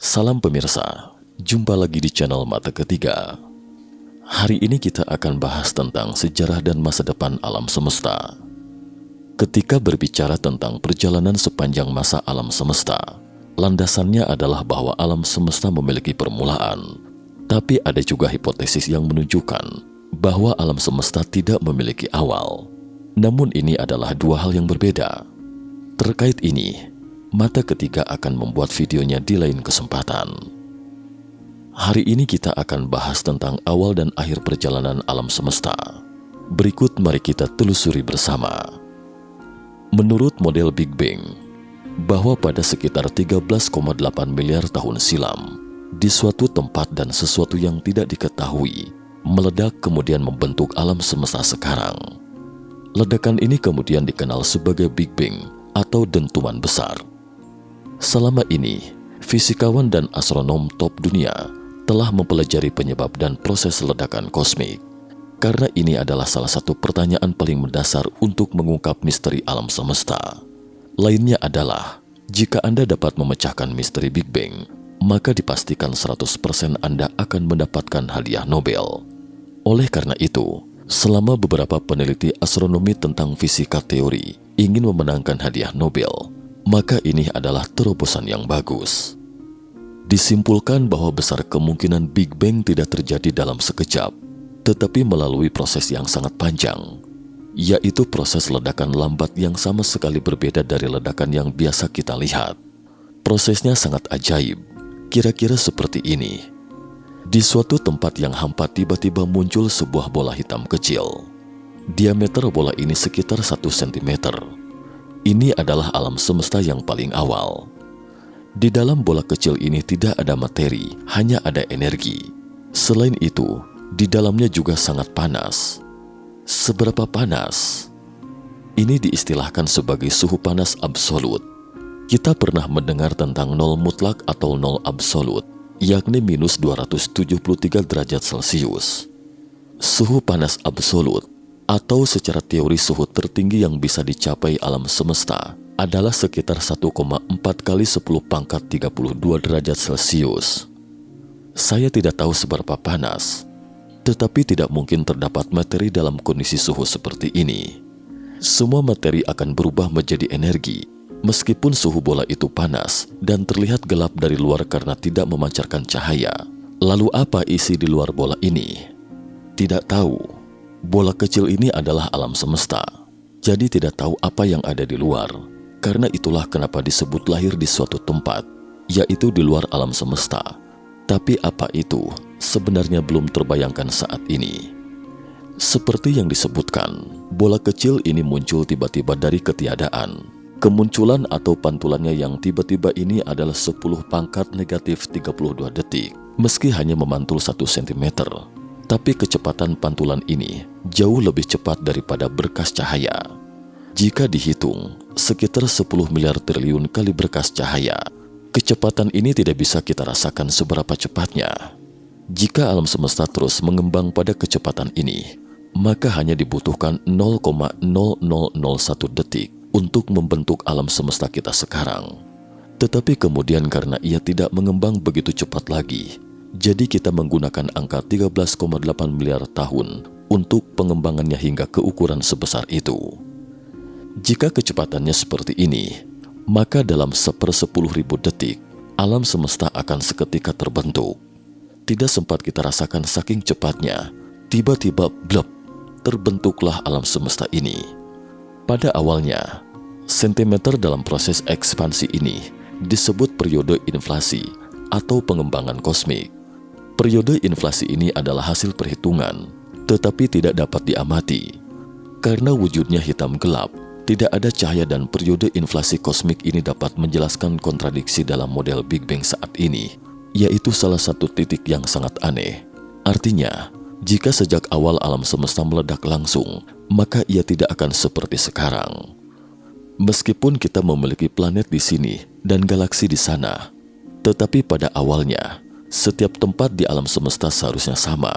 Salam pemirsa, jumpa lagi di channel Mata Ketiga. Hari ini kita akan bahas tentang sejarah dan masa depan alam semesta. Ketika berbicara tentang perjalanan sepanjang masa alam semesta, landasannya adalah bahwa alam semesta memiliki permulaan. Tapi ada juga hipotesis yang menunjukkan bahwa alam semesta tidak memiliki awal. Namun ini adalah dua hal yang berbeda. Terkait ini, Mata Ketiga akan membuat videonya di lain kesempatan. Hari ini kita akan bahas tentang awal dan akhir perjalanan alam semesta. Berikut mari kita telusuri bersama. Menurut model Big Bang, bahwa pada sekitar 13,8 miliar tahun silam, di suatu tempat dan sesuatu yang tidak diketahui, meledak kemudian membentuk alam semesta sekarang. Ledakan ini kemudian dikenal sebagai Big Bang atau dentuman besar. Selama ini, fisikawan dan astronom top dunia telah mempelajari penyebab dan proses ledakan kosmik. Karena ini adalah salah satu pertanyaan paling mendasar untuk mengungkap misteri alam semesta. Lainnya adalah, jika Anda dapat memecahkan misteri Big Bang, maka dipastikan 100% Anda akan mendapatkan hadiah Nobel. Oleh karena itu, selama beberapa peneliti astronomi tentang fisika teori ingin memenangkan hadiah Nobel, maka ini adalah terobosan yang bagus. Disimpulkan bahwa besar kemungkinan Big Bang tidak terjadi dalam sekejap, tetapi melalui proses yang sangat panjang, yaitu proses ledakan lambat yang sama sekali berbeda dari ledakan yang biasa kita lihat. Prosesnya sangat ajaib, kira-kira seperti ini. Di suatu tempat yang hampa tiba-tiba muncul sebuah bola hitam kecil. Diameter bola ini sekitar 1 cm. Ini adalah alam semesta yang paling awal. Di dalam bola kecil ini tidak ada materi, hanya ada energi. Selain itu, di dalamnya juga sangat panas. Seberapa panas? Ini diistilahkan sebagai suhu panas absolut. Kita pernah mendengar tentang nol mutlak atau nol absolut, yakni minus 273 derajat Celcius. Suhu panas absolut, atau secara teori suhu tertinggi yang bisa dicapai alam semesta adalah sekitar 1,4 kali 10 pangkat 32 derajat Celcius. Saya tidak tahu seberapa panas, tetapi tidak mungkin terdapat materi dalam kondisi suhu seperti ini. Semua materi akan berubah menjadi energi, meskipun suhu bola itu panas dan terlihat gelap dari luar karena tidak memancarkan cahaya. Lalu apa isi di luar bola ini? Tidak tahu. Bola kecil ini adalah alam semesta, jadi tidak tahu apa yang ada di luar. Karena itulah kenapa disebut lahir di suatu tempat, yaitu di luar alam semesta. Tapi apa itu sebenarnya belum terbayangkan saat ini. Seperti yang disebutkan, bola kecil ini muncul tiba-tiba dari ketiadaan. Kemunculan atau pantulannya yang tiba-tiba ini adalah 10 pangkat negatif 32 detik, meski hanya memantul 1 cm. Tapi kecepatan pantulan ini jauh lebih cepat daripada berkas cahaya. Jika dihitung, sekitar 10 miliar triliun kali berkas cahaya. Kecepatan ini tidak bisa kita rasakan seberapa cepatnya. Jika alam semesta terus mengembang pada kecepatan ini, maka hanya dibutuhkan 0,0001 detik untuk membentuk alam semesta kita sekarang. Tetapi kemudian karena ia tidak mengembang begitu cepat lagi, jadi kita menggunakan angka 13,8 miliar tahun untuk pengembangannya hingga ke ukuran sebesar itu. Jika kecepatannya seperti ini, maka dalam 1/10.000 detik, alam semesta akan seketika terbentuk. Tidak sempat kita rasakan saking cepatnya, tiba-tiba blep, terbentuklah alam semesta ini. Pada awalnya, sentimeter dalam proses ekspansi ini disebut periode inflasi atau pengembangan kosmik. Periode inflasi ini adalah hasil perhitungan, tetapi tidak dapat diamati. Karena wujudnya hitam gelap, tidak ada cahaya dan periode inflasi kosmik ini dapat menjelaskan kontradiksi dalam model Big Bang saat ini, yaitu salah satu titik yang sangat aneh. Artinya, jika sejak awal alam semesta meledak langsung, maka ia tidak akan seperti sekarang. Meskipun kita memiliki planet di sini dan galaksi di sana, tetapi pada awalnya, setiap tempat di alam semesta seharusnya sama,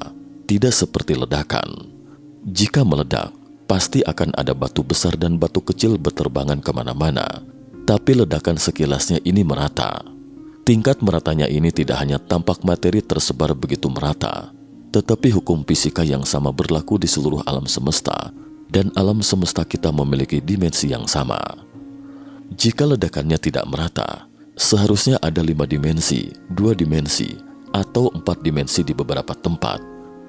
tidak seperti ledakan. Jika meledak, pasti akan ada batu besar dan batu kecil berterbangan kemana-mana. Tapi ledakan sekilasnya ini merata. Tingkat meratanya ini tidak hanya tampak materi tersebar begitu merata, tetapi hukum fisika yang sama berlaku di seluruh alam semesta, dan alam semesta kita memiliki dimensi yang sama. Jika ledakannya tidak merata, seharusnya ada 5 dimensi, 2 dimensi, atau 4 dimensi di beberapa tempat.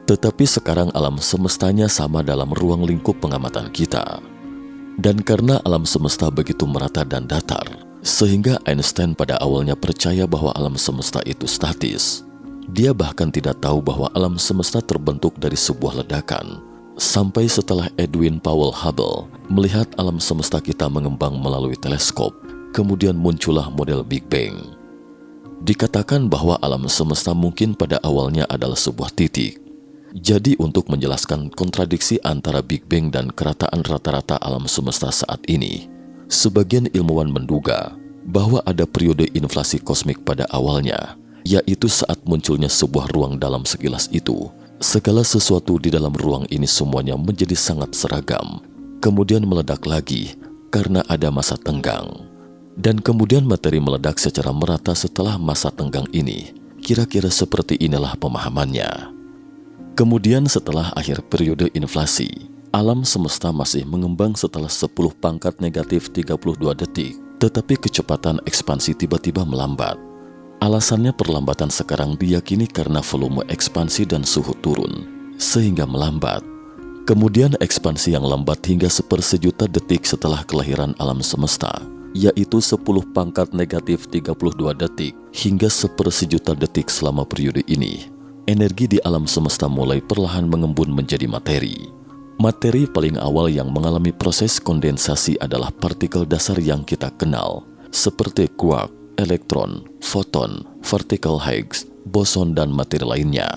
Tetapi sekarang alam semestanya sama dalam ruang lingkup pengamatan kita. Dan karena alam semesta begitu merata dan datar, sehingga Einstein pada awalnya percaya bahwa alam semesta itu statis. Dia bahkan tidak tahu bahwa alam semesta terbentuk dari sebuah ledakan. Sampai setelah Edwin Powell Hubble melihat alam semesta kita mengembang melalui teleskop, kemudian muncullah model Big Bang. Dikatakan bahwa alam semesta mungkin pada awalnya adalah sebuah titik. Jadi untuk menjelaskan kontradiksi antara Big Bang dan kerataan rata-rata alam semesta saat ini, sebagian ilmuwan menduga bahwa ada periode inflasi kosmik pada awalnya, yaitu saat munculnya sebuah ruang dalam sekilas itu. Segala sesuatu di dalam ruang ini semuanya menjadi sangat seragam, kemudian meledak lagi karena ada masa tenggang. Dan kemudian materi meledak secara merata setelah masa tenggang ini. Kira-kira seperti inilah pemahamannya. Kemudian setelah akhir periode inflasi, alam semesta masih mengembang setelah 10 pangkat negatif 32 detik, tetapi kecepatan ekspansi tiba-tiba melambat. Alasannya perlambatan sekarang diyakini karena volume ekspansi dan suhu turun, sehingga melambat. Kemudian ekspansi yang lambat hingga 1/1.000.000 detik setelah kelahiran alam semesta, yaitu 10 pangkat negatif 32 detik hingga 1/1.000.000 detik selama periode ini. Energi di alam semesta mulai perlahan mengembun menjadi materi. Materi paling awal yang mengalami proses kondensasi adalah partikel dasar yang kita kenal, seperti quark, elektron, foton, partikel Higgs, boson, dan materi lainnya.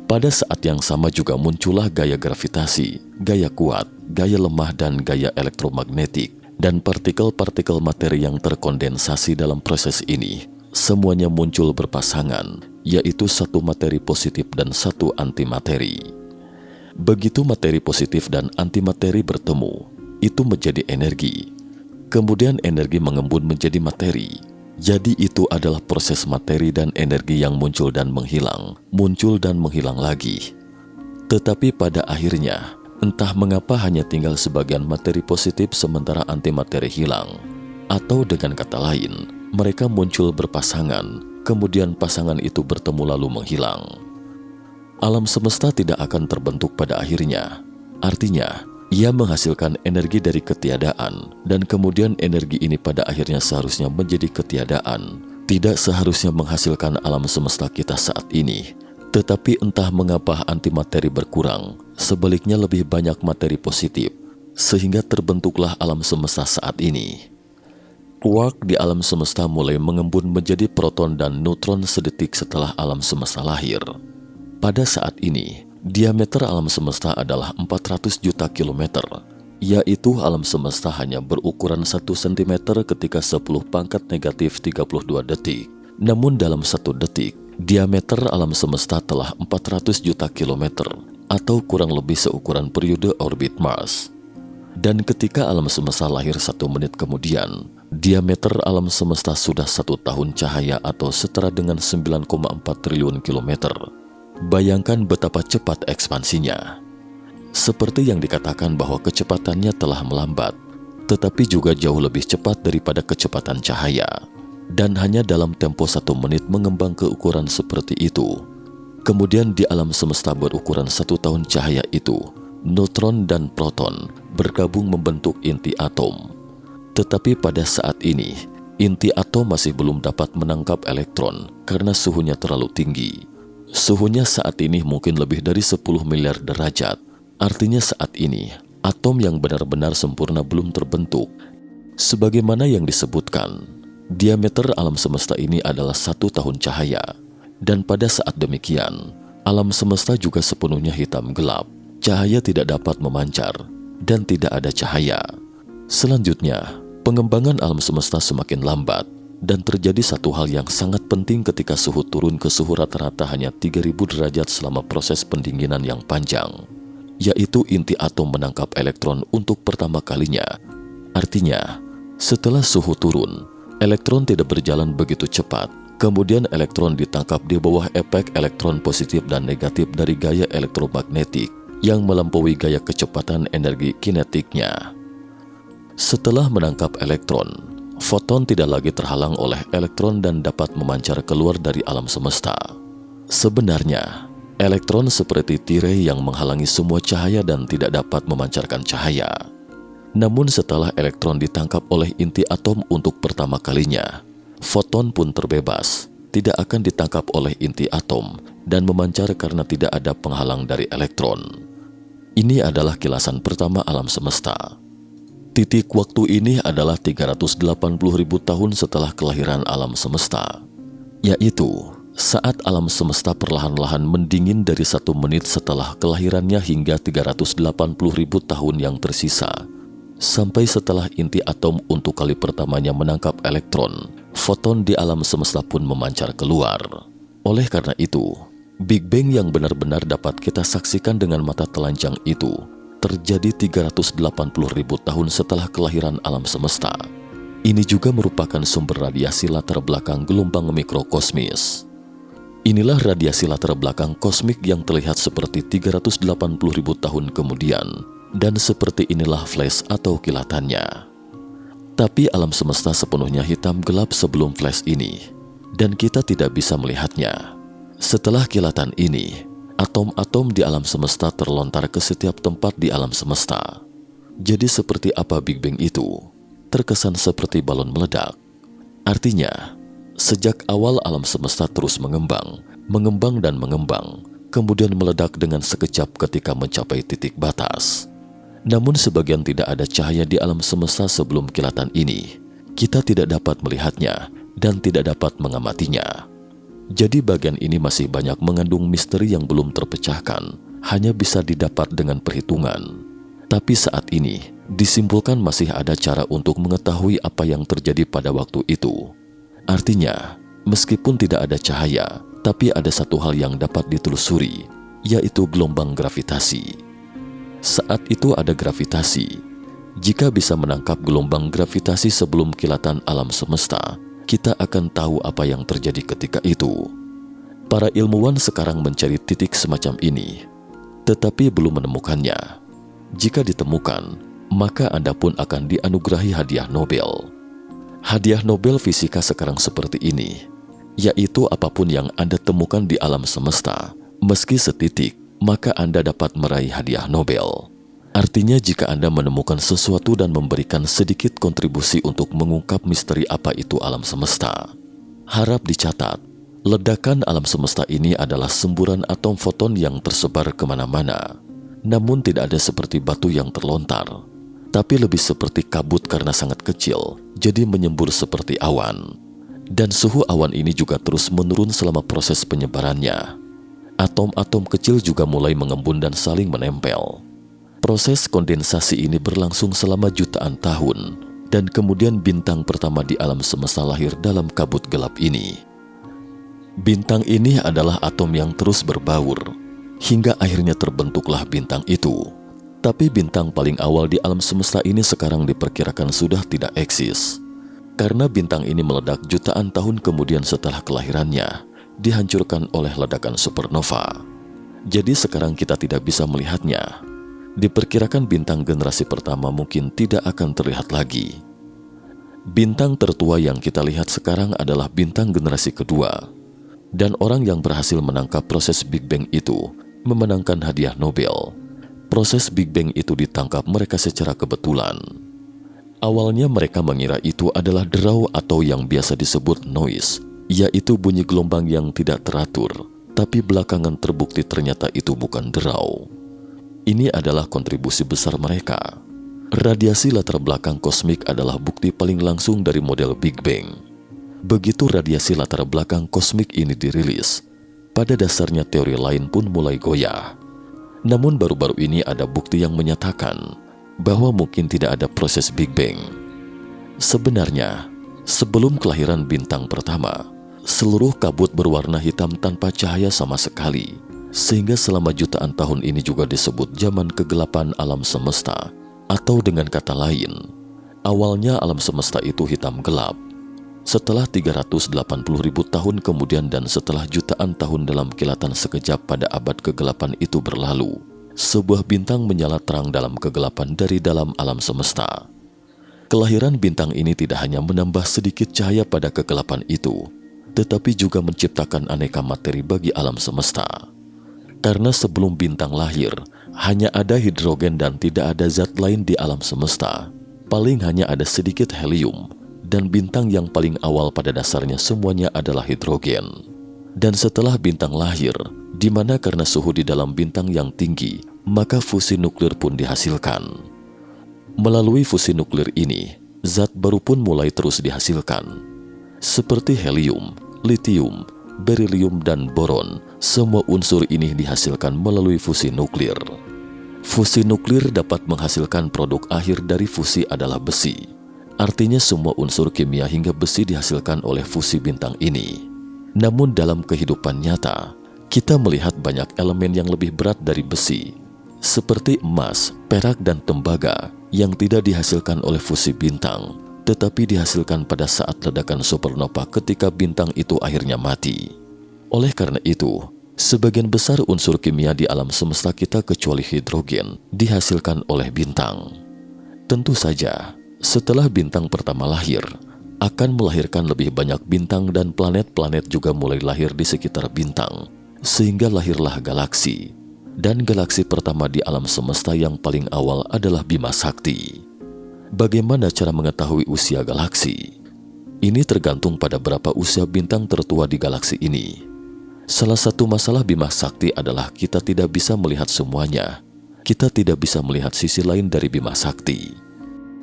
Pada saat yang sama juga muncullah gaya gravitasi, gaya kuat, gaya lemah, dan gaya elektromagnetik, dan partikel-partikel materi yang terkondensasi dalam proses ini. Semuanya muncul berpasangan, yaitu satu materi positif dan satu antimateri. Begitu materi positif dan antimateri bertemu, itu menjadi energi. Kemudian energi mengembun menjadi materi. Jadi itu adalah proses materi dan energi yang muncul dan menghilang lagi. Tetapi pada akhirnya, entah mengapa hanya tinggal sebagian materi positif sementara antimateri hilang. Atau dengan kata lain, mereka muncul berpasangan, kemudian pasangan itu bertemu lalu menghilang. Alam semesta tidak akan terbentuk pada akhirnya. Artinya, ia menghasilkan energi dari ketiadaan, dan kemudian energi ini pada akhirnya seharusnya menjadi ketiadaan. Tidak seharusnya menghasilkan alam semesta kita saat ini. Tetapi entah mengapa antimateri berkurang, sebaliknya lebih banyak materi positif, sehingga terbentuklah alam semesta saat ini. Quark di alam semesta mulai mengembun menjadi proton dan neutron sedetik setelah alam semesta lahir. Pada saat ini, diameter alam semesta adalah 400 juta kilometer, yaitu alam semesta hanya berukuran 1 cm ketika 10 pangkat negatif 32 detik. Namun dalam 1 detik, diameter alam semesta telah 400 juta kilometer, atau kurang lebih seukuran periode orbit Mars. Dan ketika alam semesta lahir 1 menit kemudian, diameter alam semesta sudah 1 tahun cahaya atau setara dengan 9,4 triliun kilometer. Bayangkan betapa cepat ekspansinya. Seperti yang dikatakan bahwa kecepatannya telah melambat, tetapi juga jauh lebih cepat daripada kecepatan cahaya. Dan hanya dalam tempo 1 menit mengembang ke ukuran seperti itu. Kemudian di alam semesta berukuran 1 tahun cahaya itu, neutron dan proton bergabung membentuk inti atom. Tetapi pada saat ini, inti atom masih belum dapat menangkap elektron karena suhunya terlalu tinggi. Suhunya saat ini mungkin lebih dari 10 miliar derajat. Artinya saat ini, atom yang benar-benar sempurna belum terbentuk. Sebagaimana yang disebutkan, diameter alam semesta ini adalah 1 tahun cahaya. Dan pada saat demikian, alam semesta juga sepenuhnya hitam gelap. Cahaya tidak dapat memancar, dan tidak ada cahaya. Selanjutnya, pengembangan alam semesta semakin lambat, dan terjadi satu hal yang sangat penting ketika suhu turun ke suhu rata-rata hanya 3000 derajat selama proses pendinginan yang panjang, yaitu inti atom menangkap elektron untuk pertama kalinya. Artinya, setelah suhu turun, Elektron tidak berjalan begitu cepat. Kemudian elektron ditangkap di bawah efek elektron positif dan negatif dari gaya elektromagnetik yang melampaui gaya kecepatan energi kinetiknya. Setelah menangkap elektron, foton tidak lagi terhalang oleh elektron dan dapat memancar keluar dari alam semesta. Sebenarnya, elektron seperti tirai yang menghalangi semua cahaya dan tidak dapat memancarkan cahaya. Namun setelah elektron ditangkap oleh inti atom untuk pertama kalinya, foton pun terbebas, tidak akan ditangkap oleh inti atom dan memancar karena tidak ada penghalang dari elektron. Ini adalah kilasan pertama alam semesta. Titik waktu ini adalah 380.000 tahun setelah kelahiran alam semesta, yaitu saat alam semesta perlahan-lahan mendingin dari 1 menit setelah kelahirannya hingga 380.000 tahun yang tersisa. Sampai setelah inti atom untuk kali pertamanya menangkap elektron, foton di alam semesta pun memancar keluar. Oleh karena itu, Big Bang yang benar-benar dapat kita saksikan dengan mata telanjang itu terjadi 380.000 tahun setelah kelahiran alam semesta. Ini juga merupakan sumber radiasi latar belakang gelombang mikrokosmis. Inilah radiasi latar belakang kosmik yang terlihat seperti 380.000 tahun kemudian, dan seperti inilah flash atau kilatannya. Tapi alam semesta sepenuhnya hitam gelap sebelum flash ini, dan kita tidak bisa melihatnya. Setelah kilatan ini, atom-atom di alam semesta terlontar ke setiap tempat di alam semesta. Jadi seperti apa Big Bang itu? Terkesan seperti balon meledak. Artinya, sejak awal alam semesta terus mengembang dan mengembang, kemudian meledak dengan sekejap ketika mencapai titik batas. Namun sebagian tidak ada cahaya di alam semesta sebelum kilatan ini. Kita tidak dapat melihatnya dan tidak dapat mengamatinya. Jadi bagian ini masih banyak mengandung misteri yang belum terpecahkan, hanya bisa didapat dengan perhitungan. Tapi saat ini, disimpulkan masih ada cara untuk mengetahui apa yang terjadi pada waktu itu. Artinya, meskipun tidak ada cahaya, tapi ada satu hal yang dapat ditelusuri, yaitu gelombang gravitasi. Saat itu ada gravitasi. Jika bisa menangkap gelombang gravitasi sebelum kilatan alam semesta, kita akan tahu apa yang terjadi ketika itu. Para ilmuwan sekarang mencari titik semacam ini, tetapi belum menemukannya. Jika ditemukan, maka Anda pun akan dianugerahi hadiah Nobel. Hadiah Nobel fisika sekarang seperti ini, yaitu apapun yang Anda temukan di alam semesta, meski setitik, maka Anda dapat meraih hadiah Nobel. Artinya jika Anda menemukan sesuatu dan memberikan sedikit kontribusi untuk mengungkap misteri apa itu alam semesta, harap dicatat, ledakan alam semesta ini adalah semburan atom foton yang tersebar kemana-mana. Namun tidak ada seperti batu yang terlontar, tapi lebih seperti kabut karena sangat kecil, jadi menyembur seperti awan. Dan suhu awan ini juga terus menurun selama proses penyebarannya. Atom-atom kecil juga mulai mengembun dan saling menempel. Proses kondensasi ini berlangsung selama jutaan tahun, dan kemudian bintang pertama di alam semesta lahir dalam kabut gelap ini. Bintang ini adalah atom yang terus berbaur, hingga akhirnya terbentuklah bintang itu. Tapi bintang paling awal di alam semesta ini sekarang diperkirakan sudah tidak eksis, karena bintang ini meledak jutaan tahun kemudian setelah kelahirannya, dihancurkan oleh ledakan supernova. Jadi sekarang kita tidak bisa melihatnya. Diperkirakan bintang generasi pertama mungkin tidak akan terlihat lagi. Bintang tertua yang kita lihat sekarang adalah bintang generasi kedua. Dan orang yang berhasil menangkap proses Big Bang itu memenangkan hadiah Nobel. Proses Big Bang itu ditangkap mereka secara kebetulan. Awalnya mereka mengira itu adalah derau atau yang biasa disebut noise, yaitu bunyi gelombang yang tidak teratur, tapi belakangan terbukti ternyata itu bukan derau. Ini adalah kontribusi besar mereka. Radiasi latar belakang kosmik adalah bukti paling langsung dari model Big Bang. Begitu radiasi latar belakang kosmik ini dirilis, pada dasarnya teori lain pun mulai goyah. Namun baru-baru ini ada bukti yang menyatakan bahwa mungkin tidak ada proses Big Bang. Sebenarnya, sebelum kelahiran bintang pertama, seluruh kabut berwarna hitam tanpa cahaya sama sekali, sehingga selama jutaan tahun ini juga disebut zaman kegelapan alam semesta, atau dengan kata lain, awalnya alam semesta itu hitam gelap. Setelah 380.000 tahun kemudian dan setelah jutaan tahun dalam kilatan sekejap pada abad kegelapan itu berlalu, sebuah bintang menyala terang dalam kegelapan dari dalam alam semesta. Kelahiran bintang ini tidak hanya menambah sedikit cahaya pada kegelapan itu, tetapi juga menciptakan aneka materi bagi alam semesta. Karena sebelum bintang lahir, hanya ada hidrogen dan tidak ada zat lain di alam semesta. Paling hanya ada sedikit helium, dan bintang yang paling awal pada dasarnya semuanya adalah hidrogen. Dan setelah bintang lahir, di mana karena suhu di dalam bintang yang tinggi, maka fusi nuklir pun dihasilkan. Melalui fusi nuklir ini, zat baru pun mulai terus dihasilkan. Seperti helium, litium, berilium, dan boron, semua unsur ini dihasilkan melalui fusi nuklir. Fusi nuklir dapat menghasilkan produk akhir dari fusi adalah besi. Artinya semua unsur kimia hingga besi dihasilkan oleh fusi bintang ini. Namun dalam kehidupan nyata, kita melihat banyak elemen yang lebih berat dari besi, seperti emas, perak, dan tembaga yang tidak dihasilkan oleh fusi bintang, tetapi dihasilkan pada saat ledakan supernova ketika bintang itu akhirnya mati. Oleh karena itu, sebagian besar unsur kimia di alam semesta kita kecuali hidrogen dihasilkan oleh bintang. Tentu saja, setelah bintang pertama lahir, akan melahirkan lebih banyak bintang dan planet-planet juga mulai lahir di sekitar bintang, sehingga lahirlah galaksi. Dan galaksi pertama di alam semesta yang paling awal adalah Bima Sakti. Bagaimana cara mengetahui usia galaksi? Ini tergantung pada berapa usia bintang tertua di galaksi ini. Salah satu masalah Bima Sakti adalah kita tidak bisa melihat semuanya. Kita tidak bisa melihat sisi lain dari Bima Sakti.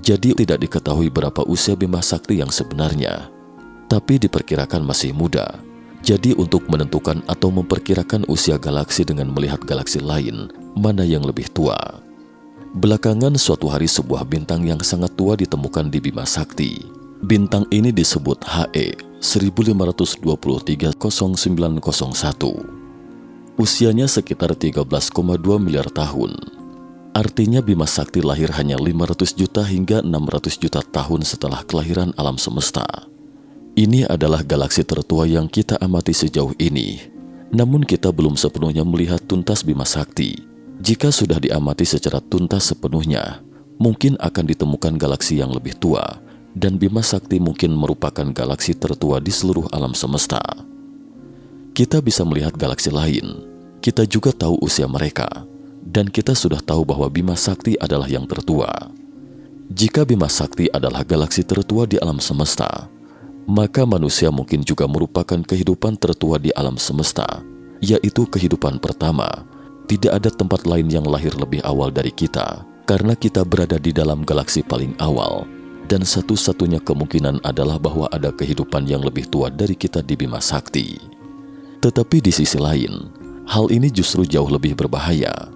Jadi tidak diketahui berapa usia Bima Sakti yang sebenarnya. Tapi diperkirakan masih muda. Jadi untuk menentukan atau memperkirakan usia galaksi dengan melihat galaksi lain, mana yang lebih tua. Belakangan suatu hari sebuah bintang yang sangat tua ditemukan di Bima Sakti. Bintang ini disebut HE 15230901. Usianya sekitar 13,2 miliar tahun. Artinya Bima Sakti lahir hanya 500 juta hingga 600 juta tahun setelah kelahiran alam semesta. Ini adalah galaksi tertua yang kita amati sejauh ini. Namun kita belum sepenuhnya melihat tuntas Bima Sakti. Jika sudah diamati secara tuntas sepenuhnya, mungkin akan ditemukan galaksi yang lebih tua, dan Bima Sakti mungkin merupakan galaksi tertua di seluruh alam semesta. Kita bisa melihat galaksi lain. Kita juga tahu usia mereka. Dan kita sudah tahu bahwa Bima Sakti adalah yang tertua. Jika Bima Sakti adalah galaksi tertua di alam semesta, maka manusia mungkin juga merupakan kehidupan tertua di alam semesta, yaitu kehidupan pertama. Tidak ada tempat lain yang lahir lebih awal dari kita, karena kita berada di dalam galaksi paling awal. Dan satu-satunya kemungkinan adalah bahwa ada kehidupan yang lebih tua dari kita di Bima Sakti. Tetapi di sisi lain, hal ini justru jauh lebih berbahaya.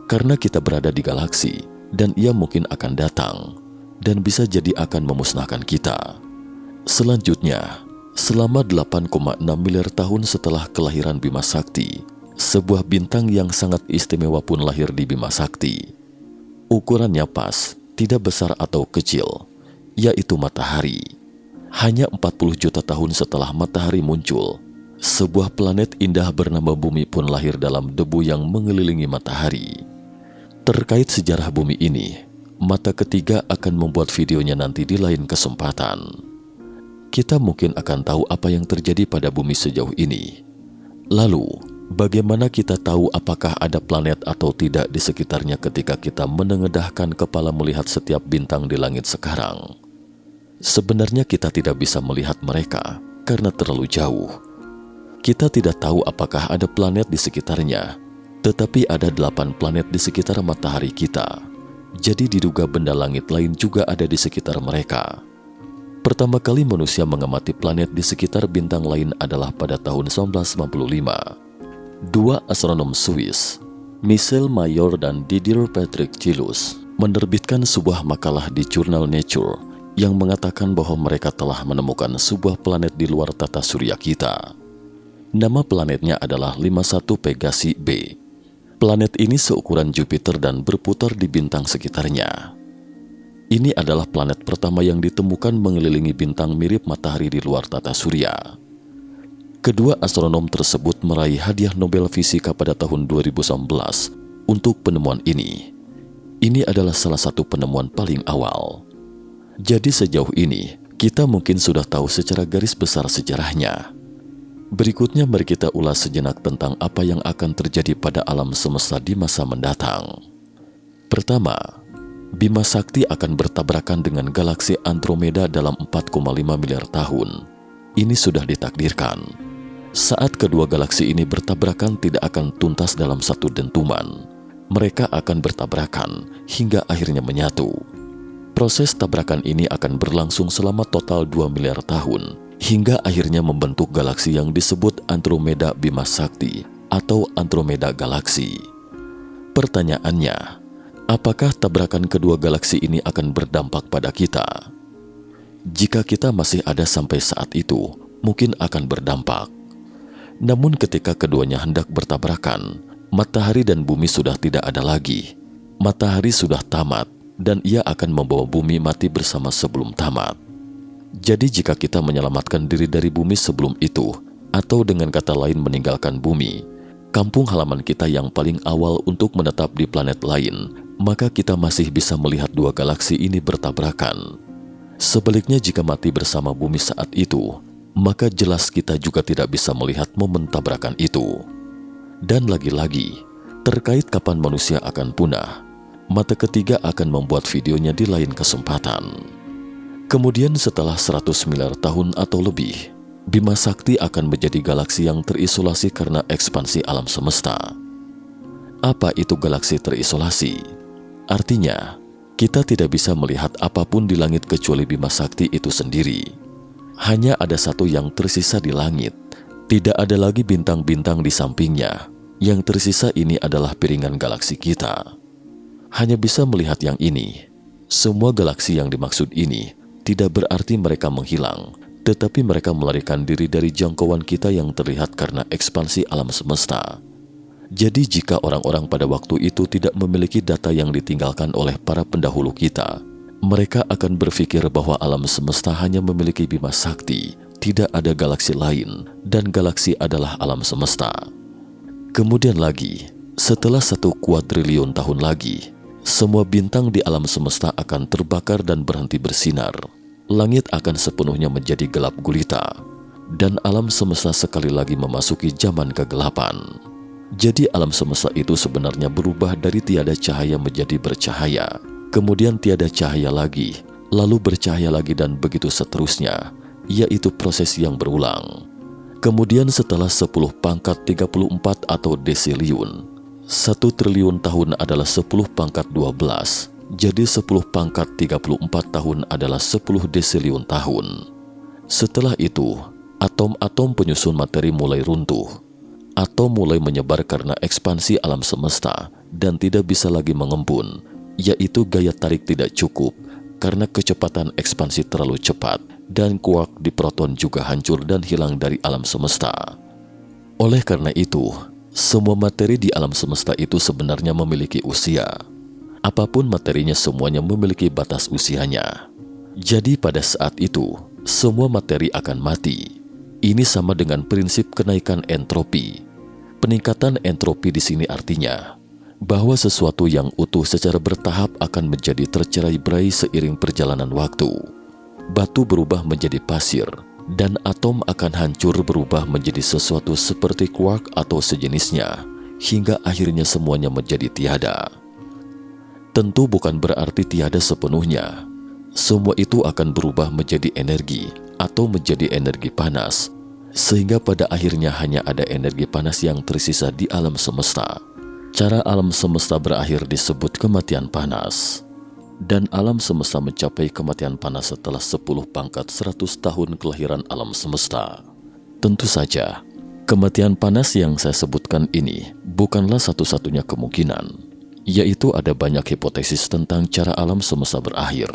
Karena kita berada di galaksi, dan ia mungkin akan datang, dan bisa jadi akan memusnahkan kita. Selanjutnya, selama 8,6 miliar tahun setelah kelahiran Bima Sakti, sebuah bintang yang sangat istimewa pun lahir di Bima Sakti. Ukurannya pas, tidak besar atau kecil, yaitu matahari. Hanya 40 juta tahun setelah matahari muncul, sebuah planet indah bernama Bumi pun lahir dalam debu yang mengelilingi matahari. Terkait sejarah bumi ini, Mata Ketiga akan membuat videonya nanti di lain kesempatan. Kita mungkin akan tahu apa yang terjadi pada bumi sejauh ini. Lalu, bagaimana kita tahu apakah ada planet atau tidak di sekitarnya ketika kita menengadahkan kepala melihat setiap bintang di langit sekarang? Sebenarnya kita tidak bisa melihat mereka karena terlalu jauh. Kita tidak tahu apakah ada planet di sekitarnya. Tetapi ada 8 planet di sekitar matahari kita. Jadi diduga benda langit lain juga ada di sekitar mereka. Pertama kali manusia mengamati planet di sekitar bintang lain adalah pada tahun 1995. Dua astronom Swiss, Michel Mayor dan Didier Patrick Gilus, menerbitkan sebuah makalah di jurnal Nature yang mengatakan bahwa mereka telah menemukan sebuah planet di luar tata surya kita. Nama planetnya adalah 51 Pegasi b. Planet ini seukuran Jupiter dan berputar di bintang sekitarnya. Ini adalah planet pertama yang ditemukan mengelilingi bintang mirip matahari di luar tata surya. Kedua astronom tersebut meraih hadiah Nobel Fisika pada tahun 2019 untuk penemuan ini. Ini adalah salah satu penemuan paling awal. Jadi sejauh ini, kita mungkin sudah tahu secara garis besar sejarahnya. Berikutnya mari kita ulas sejenak tentang apa yang akan terjadi pada alam semesta di masa mendatang. Pertama, Bima Sakti akan bertabrakan dengan galaksi Andromeda dalam 4,5 miliar tahun. Ini sudah ditakdirkan. Saat kedua galaksi ini bertabrakan tidak akan tuntas dalam satu dentuman. Mereka akan bertabrakan hingga akhirnya menyatu. Proses tabrakan ini akan berlangsung selama total 2 miliar tahun, hingga akhirnya membentuk galaksi yang disebut Andromeda Bima Sakti atau Andromeda Galaksi. Pertanyaannya, apakah tabrakan kedua galaksi ini akan berdampak pada kita? Jika kita masih ada sampai saat itu, mungkin akan berdampak. Namun ketika keduanya hendak bertabrakan, matahari dan bumi sudah tidak ada lagi. Matahari sudah tamat dan ia akan membawa bumi mati bersama sebelum tamat. Jadi jika kita menyelamatkan diri dari bumi sebelum itu, atau dengan kata lain meninggalkan bumi, kampung halaman kita yang paling awal untuk menetap di planet lain, maka kita masih bisa melihat dua galaksi ini bertabrakan. Sebaliknya jika mati bersama bumi saat itu, maka jelas kita juga tidak bisa melihat momen tabrakan itu. Dan lagi-lagi, terkait kapan manusia akan punah, Mata Ketiga akan membuat videonya di lain kesempatan. Kemudian setelah 100 miliar tahun atau lebih, Bima Sakti akan menjadi galaksi yang terisolasi karena ekspansi alam semesta. Apa itu galaksi terisolasi? Artinya, kita tidak bisa melihat apapun di langit kecuali Bima Sakti itu sendiri. Hanya ada satu yang tersisa di langit. Tidak ada lagi bintang-bintang di sampingnya. Yang tersisa ini adalah piringan galaksi kita. Hanya bisa melihat yang ini. Semua galaksi yang dimaksud ini tidak berarti mereka menghilang, tetapi mereka melarikan diri dari jangkauan kita yang terlihat karena ekspansi alam semesta. Jadi jika orang-orang pada waktu itu tidak memiliki data yang ditinggalkan oleh para pendahulu kita, mereka akan berpikir bahwa alam semesta hanya memiliki Bima Sakti, tidak ada galaksi lain, dan galaksi adalah alam semesta. Kemudian lagi, setelah 1 kuadriliun tahun lagi, semua bintang di alam semesta akan terbakar dan berhenti bersinar. Langit akan sepenuhnya menjadi gelap gulita, dan alam semesta sekali lagi memasuki zaman kegelapan. Jadi alam semesta itu sebenarnya berubah dari tiada cahaya menjadi bercahaya. Kemudian tiada cahaya lagi, lalu bercahaya lagi dan begitu seterusnya, yaitu proses yang berulang. Kemudian setelah 10 pangkat 34 atau desiliun, 1 triliun tahun adalah 10 pangkat 12, jadi 10 pangkat 34 tahun adalah 10 desiliun tahun. Setelah itu, atom-atom penyusun materi mulai runtuh. Atom mulai menyebar karena ekspansi alam semesta dan tidak bisa lagi mengembun, yaitu gaya tarik tidak cukup karena kecepatan ekspansi terlalu cepat, dan kuark di proton juga hancur dan hilang dari alam semesta. Oleh karena itu, semua materi di alam semesta itu sebenarnya memiliki usia. Apapun materinya semuanya memiliki batas usianya. Jadi pada saat itu, semua materi akan mati. Ini sama dengan prinsip kenaikan entropi. Peningkatan entropi di sini artinya bahwa sesuatu yang utuh secara bertahap akan menjadi tercerai-berai seiring perjalanan waktu. Batu berubah menjadi pasir, dan atom akan hancur berubah menjadi sesuatu seperti kuark atau sejenisnya, hingga akhirnya semuanya menjadi tiada. Tentu bukan berarti tiada sepenuhnya. Semua itu akan berubah menjadi energi atau menjadi energi panas, sehingga pada akhirnya hanya ada energi panas yang tersisa di alam semesta. Cara alam semesta berakhir disebut kematian panas. Dan alam semesta mencapai kematian panas setelah 10 pangkat 100 tahun kelahiran alam semesta. Tentu saja, kematian panas yang saya sebutkan ini bukanlah satu-satunya kemungkinan, yaitu ada banyak hipotesis tentang cara alam semesta berakhir.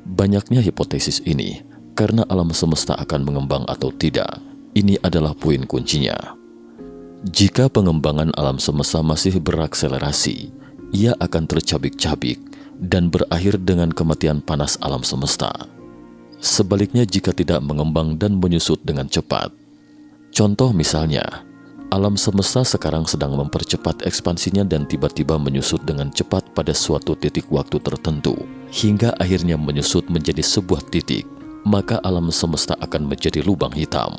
Banyaknya hipotesis ini karena alam semesta akan mengembang atau tidak. Ini adalah poin kuncinya. Jika pengembangan alam semesta masih berakselerasi, ia akan tercabik-cabik, dan berakhir dengan kematian panas alam semesta. Sebaliknya jika tidak mengembang dan menyusut dengan cepat. Contoh misalnya, alam semesta sekarang sedang mempercepat ekspansinya dan tiba-tiba menyusut dengan cepat pada suatu titik waktu tertentu, hingga akhirnya menyusut menjadi sebuah titik, maka alam semesta akan menjadi lubang hitam.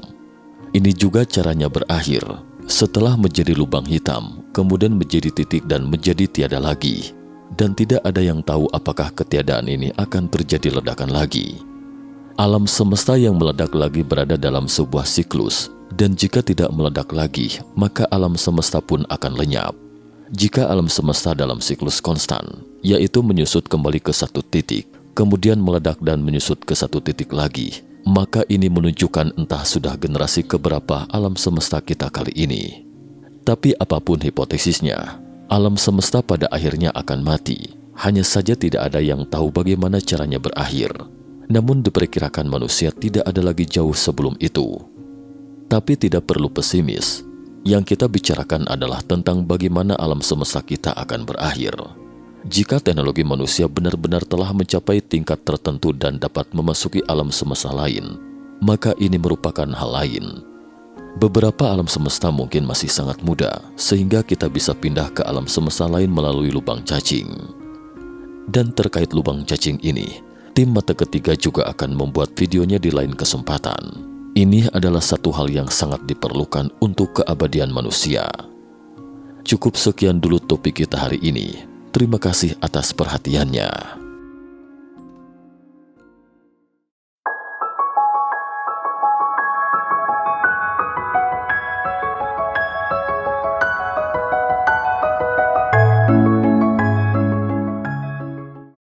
Ini juga caranya berakhir. Setelah menjadi lubang hitam, kemudian menjadi titik dan menjadi tiada lagi. Dan tidak ada yang tahu apakah ketiadaan ini akan terjadi ledakan lagi. Alam semesta yang meledak lagi berada dalam sebuah siklus, dan jika tidak meledak lagi, maka alam semesta pun akan lenyap. Jika alam semesta dalam siklus konstan, yaitu menyusut kembali ke satu titik, kemudian meledak dan menyusut ke satu titik lagi, maka ini menunjukkan entah sudah generasi keberapa alam semesta kita kali ini. Tapi apapun hipotesisnya, alam semesta pada akhirnya akan mati. Hanya saja tidak ada yang tahu bagaimana caranya berakhir. Namun diperkirakan manusia tidak ada lagi jauh sebelum itu. Tapi tidak perlu pesimis. Yang kita bicarakan adalah tentang bagaimana alam semesta kita akan berakhir. Jika teknologi manusia benar-benar telah mencapai tingkat tertentu dan dapat memasuki alam semesta lain, maka ini merupakan hal lain. Beberapa alam semesta mungkin masih sangat muda, sehingga kita bisa pindah ke alam semesta lain melalui lubang cacing. Dan terkait lubang cacing ini, tim Mata Ketiga juga akan membuat videonya di lain kesempatan. Ini adalah satu hal yang sangat diperlukan untuk keabadian manusia. Cukup sekian dulu topik kita hari ini. Terima kasih atas perhatiannya.